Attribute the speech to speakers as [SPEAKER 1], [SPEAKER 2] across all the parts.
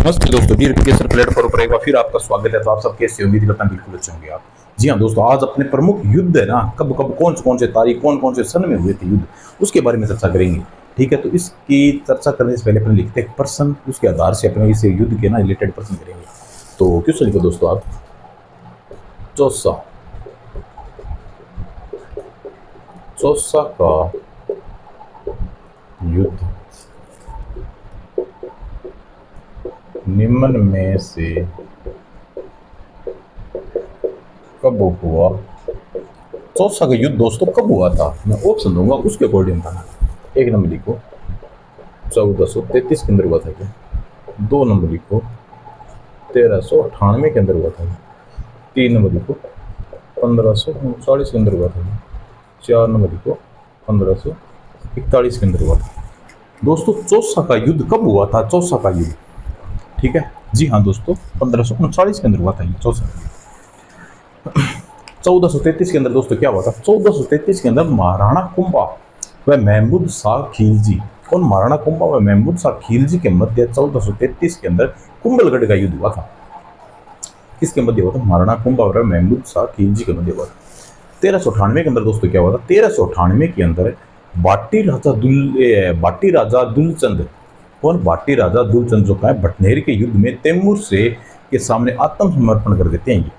[SPEAKER 1] नमस्ते दोस्तों, dear cricketer platform पर एक बार फिर आपका स्वागत है। तो आप सब कैसे, उम्मीद करता हूं बिल्कुल अच्छे होंगे आप। जी हाँ दोस्तों, आज अपने प्रमुख युद्ध है ना, कब कब कौन से तारीख कौन से सन में हुए थे युद्ध, उसके बारे में चर्चा करेंगे। ठीक है, तो इसकी चर्चा करने से पहले अपने लिखते हैं प्रश्न, उसके आधार से अपने इस युद्ध के ना रिलेटेड प्रश्न करेंगे। तो क्वेश्चन लिखो दोस्तों आप। चौसा चौसा का युद्ध निम्न में से कब हुआ? चौसा का युद्ध दोस्तों कब हुआ था? मैं ऑप्शन दूंगा, उसके अकॉर्डिंग था। एक नंबर लिखो 1433 के अंदर हुआ था क्या? दो नंबर लिखो 1398 के अंदर हुआ था। तीन नंबर लिखो 1539 के अंदर हुआ था। चार नंबर लिखो 1541 के अंदर हुआ था। दोस्तों चौसा का युद्ध कब हुआ था? चौसा का युद्ध, ठीक है जी हाँ दोस्तों, 1539 के अंदर हुआ था ये चौसा। 1433 के अंदर दोस्तों क्या हुआ था? 1433 के अंदर महाराणा कुंभा व महमूद शाह खिलजी, कौन? महाराणा कुंभा व महमूद शाह खिलजी के मध्य 1433 के अंदर कुंभलगढ़ का युद्ध हुआ था। किसके मध्य हुआ था? महाराणा कुंभा व महमूद शाह खिलजी के मध्य हुआ था। 1398 के अंदर दोस्तों क्या हुआ था? 1398 के अंदर बाटी राजा दुलचंद, कौन? बाटी राजा दुलचंद जो है भटनेर के युद्ध में तैमूर से के सामने आत्मसमर्पण कर देते हैं ये,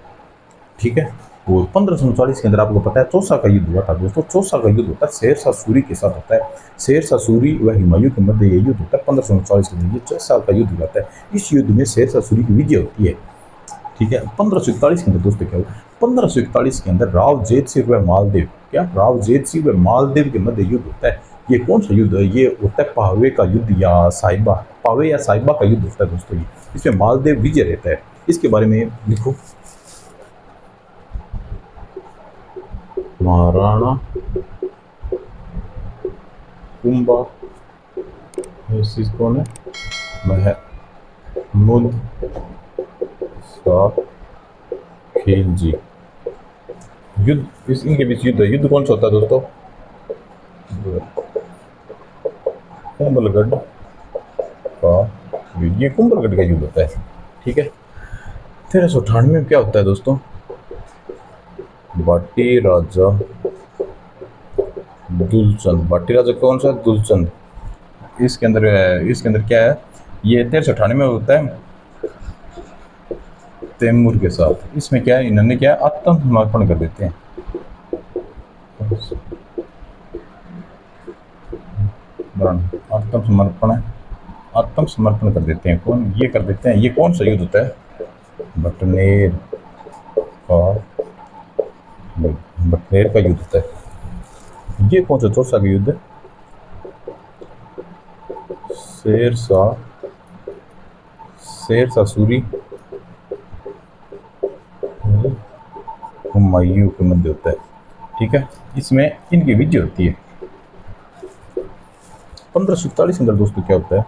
[SPEAKER 1] ठीक है। और 1539 के अंदर आपको पता है चौसा का युद्ध हुआ था दोस्तों। चौसा का युद्ध होता है शेरशाह सूरी के साथ होता है। शेरशाह सूरी व हुमायूं के मध्य ये युद्ध होता है 1539 के अंदर। ये 6 साल का युद्ध होता है। इस युद्ध में शेरशाह सूरी की विजय होती है, ठीक है। 1541 के अंदर दोस्तों क्या हुआ? 1541 के अंदर राव जेत सिंह व मालदेव, क्या? राव जेत सिंह व मालदेव के मध्य युद्ध होता है। ये कौन सा युद्ध है? ये होता है पावे का युद्ध या साहिबा, पावे या साहिबा का युद्ध होता है दोस्तों ये। इसमें मालदेव विजय रहता है। इसके बारे में लिखो महाराणा कुंभा कौन है? महमूद शाह खिलजी युद्ध, इनके बीच युद्ध कौन सा होता है दोस्तों? कुंभलगढ़ का, ये कुंभलगढ़ का युद्ध होता है, ठीक है। 1398 में क्या होता है दोस्तों? बाटी राजा दुलचंद, बाटी राजा कौन सा? दुलचंद। इसके अंदर क्या है? ये 1398 में होता है तैमूर के साथ। इसमें क्या है? इन्होंने क्या आत्मसमर्पण कर देते हैं। आत्मसमर्पण कर देते हैं। कौन ये कर देते हैं? ये कौन सा युद्ध होता है? बटनेर का युद्ध होता है। ये कौन सा चौसा का युद्ध है? शेरशाह सूरी हुमायूं के मध्य होता है, ठीक है। इसमें इनकी विजय होती है। 1547 के अंदर दोस्तों क्या होता है?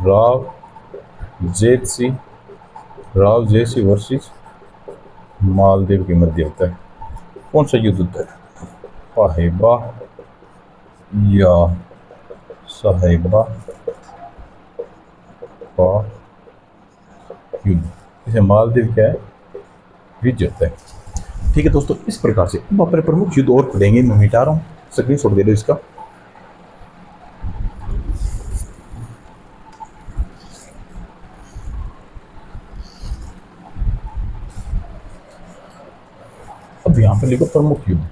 [SPEAKER 1] राव जेत सिंह वर्सेस मालदेव के मध्य होता है। कौन सा युद्ध होता है? पाहेबा या साहेबा का युद्ध। इसे मालदेव क्या है? विजय होता है, ठीक है दोस्तों। इस प्रकार से अब अपने प्रमुख युद्ध और पढ़ेंगे। मैं मिटा रहा हूँ, स्क्रीनशॉट दे दो इसका। अब यहाँ पर लिखो प्रमुख युद्ध।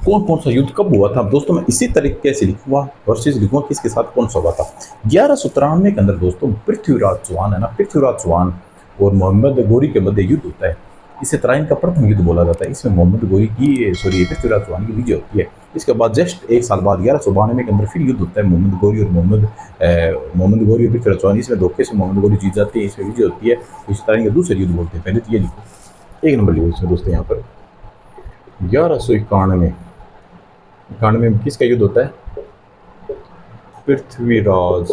[SPEAKER 1] कौन सा युद्ध कब हुआ था दोस्तों? मैं इसी तरीके से लिखूंगा, वर्सेस लिखूंगा किसके साथ कौन सा हुआ था। 1193 के अंदर दोस्तों पृथ्वीराज चौहान है ना, पृथ्वीराज चौहान और मोहम्मद गौरी के मध्य युद्ध होता है। इसे तराइन का प्रथम युद्ध बोला जाता है। इसमें पृथ्वीराज चौहान की विजय होती है। इसके बाद जस्ट एक साल बाद 1192 के अंदर फिर युद्ध होता है मोहम्मद गौरी और पृथ्वीराज चौहान। इसमें धोखे से मोहम्मद गौरी जीत जाती है, इसमें विजय होती है। इस तराइन का दूसरे युद्ध बोलते हैं। पहले तो ये लिखो, एक नंबर लिखो इसमें दोस्तों। यहाँ पर 1191 में किसका युद्ध होता है? पृथ्वीराज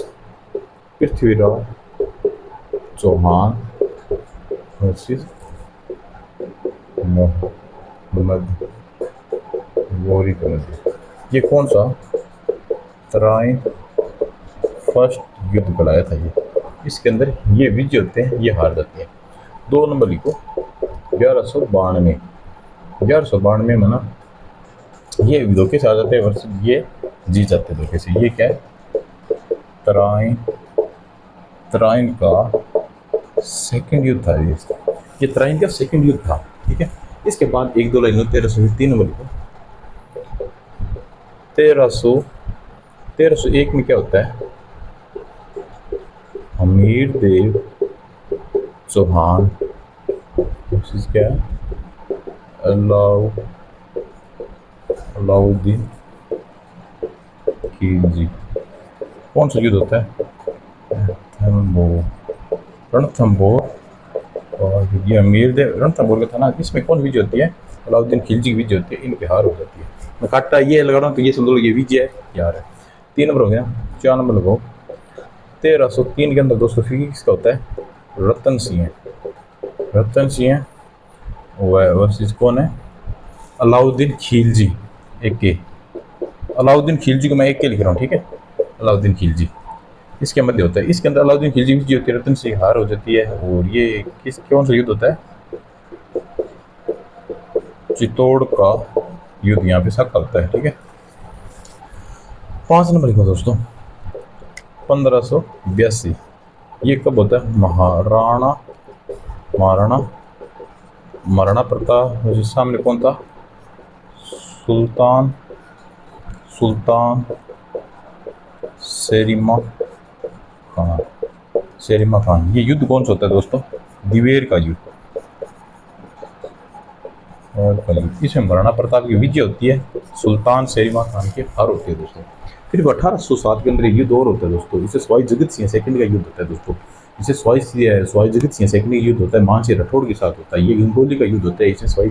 [SPEAKER 1] चौहान वर्सेस मोहम्मद गौरी के मध्य, ये कौन सा तराइन फर्स्ट युद्ध कराया था ये। इसके अंदर ये विजय होते हैं, ये हार जाते हैं। 2 नंबर लिखो 1192। 1192 में ना ये धोखे से आ जाते हैं वर्ष, ये जीत जाते हैं धोखे से। ये क्या है तराइन, तराइन का सेकंड युद्ध था ये तराइन का सेकंड युद्ध था। ठीक है, इसके बाद 1-2 लाइन 1303 नंबर लिखो 1301 में क्या होता है हमीर देव चौहान क्या है अलाउद्दीन खिलजी। कौन सा युद्ध होता है रणथंबोर और ये अमीर देव रणथंबोर का था ना। इसमें कौन विजय होती है अलाउद्दीन खिलजी की विजय होती है, इनकी हार हो जाती है। मैं काटा ये लगा रहा हूँ तो ये समझ लो ये विजय है यार है। 3 नंबर हो गया। 4 नंबर लगाओ 1303 के अंदर दोस्तों फिजिक्स का होता है रतन सिंह। रतन सिंह वर्सेस कौन है अलाउद्दीन खिलजी। एक के अलाउद्दीन खिलजी को मैं एक के लिख रहा हूँ, ठीक है अलाउद्दीन खिलजी इसके मध्य होता है। इसके अंदर अलाउद्दीन खिलजी विजय होती है, रतन सिंह हार हो जाती है। और ये किस कौन सा युद्ध होता है चित्तौड़ का युद्ध यहाँ पे सख्त होता है। ठीक है 5 नंबर लिखो दोस्तों 1582। ये कब होता है महाराणा प्रताप सामने कौन था सुल्तान शेरिमा खान। ये युद्ध कौन सा होता है दोस्तों दिवेर का युद्ध। इसमें महाराणा प्रताप की विजय होती है, सुल्तान शेरिमा खान की हार होती है दोस्तों। फिर 1807 के अंदर एक युद्ध और होता है दोस्तों, इसे सवाई जगत सिंह सेकंड का युद्ध होता है दोस्तों। इसे सवाई जगत सिंह सेकंड का युद्ध होता है, मान सिंह राठौड़ के साथ होता है। ये गंगोली का युद्ध होता है, इसमें सवाई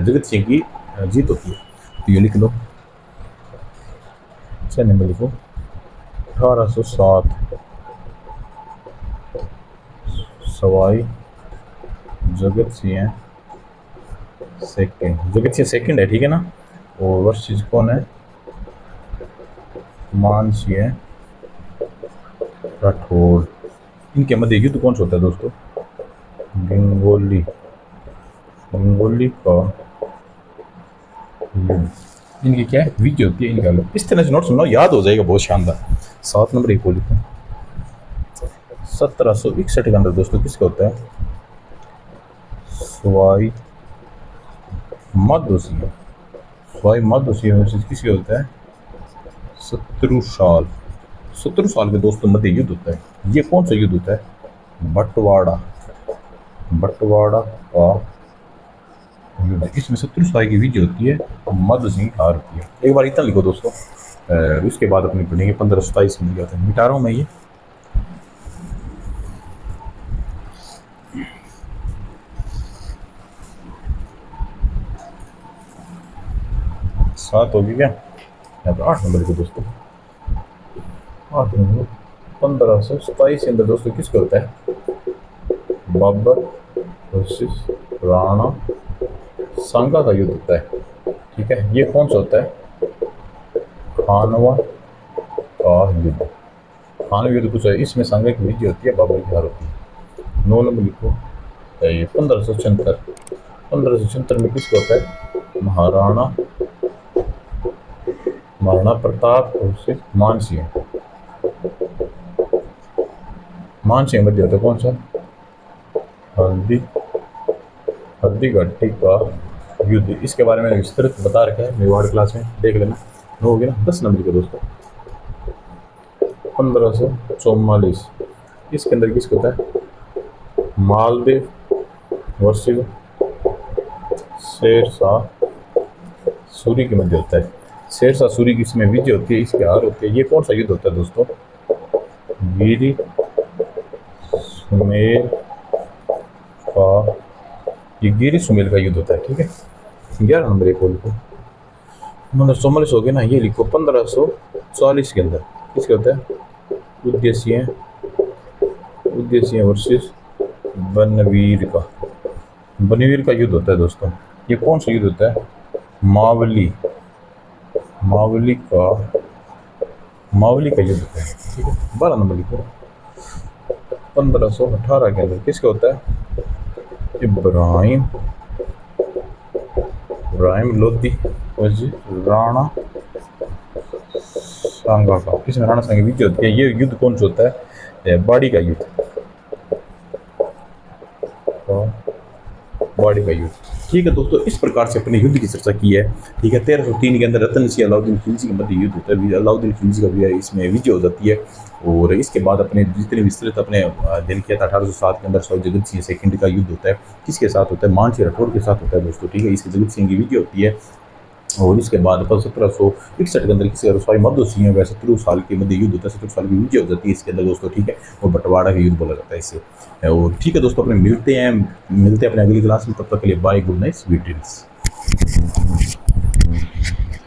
[SPEAKER 1] जगत सिंह की जीत होती है। तो ये लिख लो 6 नंबर लिखो 1807 सवाई जगत सिंह सेकंड है, ठीक है ना। और वर्सेस कौन है मान सिंह राठौड़। इनके मध्य युद्ध कौन सा होता है दोस्तों गंगोली का इनकी क्या है विजय होती है इनका। इस तरह से नोट सुनो याद हो जाएगा बहुत शानदार। 7 नंबर एक लिखो 1761 के अंदर दोस्तों किसका होता है सवाई माधोसिंह किसके होता है 70 साल के दोस्तों मध्य युद्ध होता है। ये कौन सा युद्ध होता है बंटवाड़ा का युद्ध। इसमें 70 साल की विजय होती है, माधो सिंह की हार होती है। एक बार इतना लिखो दोस्तों, उसके बाद अपनी पढ़ेंगे 1527 में लिखा था। मिटा रहा हूँ मैं ये। सात होगी क्या यहाँ पर 8 नंबर लिखो दोस्तों 8 नंबर 1527 के अंदर दोस्तों किसका होता है बाबर वर्सेस राणा सांगा का युद्ध होता है। ठीक है ये कौन सा होता है खानवा का युद्ध कुछ है। इसमें सांगा की विजय होती है, बाबर की हार होती है। 9 नंबर लिखो ये 1576 में किसका होता है महाराणा प्रताप वर्सेस मानसिंह मध्य होता है कौन सा हल्दी घाटी का युद्ध। इसके बारे में विस्तृत बता रखा है मेवाड़ क्लास में, देख लेना। हो गया ना 10 नंबर का दोस्तों 1544। इसके अंदर किसका होता है मालदेव वर्सेस शेरशाह सूरी के मध्य होता है। शेरशाह सूरी की इसमें विजय होती है, इसकी हार होती है। ये कौन सा युद्ध होता है दोस्तों गिरी सुमेल का युद्ध होता है। ठीक है 11 नंबर एक लिखो 1544 हो गया ना। ये लिखो 1540 के अंदर किसका होता है उद्देश्य वर्सेस बनवीर का युद्ध होता है दोस्तों। ये कौन सा युद्ध होता है मावली का युद्ध है, ठीक है। 12 नंबर लिखो। 1518 के अंदर किसका होता है? इब्राहिम लोधी राणा सांगा का। इसमें राणा सांगा विजय होती है। ये युद्ध कौन सा होता है? बाड़ी का युद्ध, बाड़ी का युद्ध, ठीक है दोस्तों। इस प्रकार से अपने युद्ध की चर्चा की है, ठीक है। 1303 के अंदर रतन सिंह अलाउद्दीन खिलजी के मध्य युद्ध होता है। अलाउद्दीन खिलजी का भी इसमें विजय हो जाती है। और इसके बाद अपने जितने विस्तृत अपने दिन किया था 1807 के अंदर जगत सिंह सेकंड का युद्ध होता है। किसके साथ होता है? मानसिंह राठौर के साथ होता है दोस्तों, ठीक है। इसके जगत सिंह की विजय होती है। और इसके बाद 1761 के अंदर किसी रसवाई माधो सिंह व 70 साल के मध्य युद्ध होता है। 70 साल की विजय हो जाती है इसके अंदर दोस्तों, ठीक है। और बंटवारा का युद्ध बोला जाता है इसे। और ठीक है दोस्तों, अपने मिलते हैं अपने अगली क्लास में। तब तक के लिए bye, good night, sweet dreams.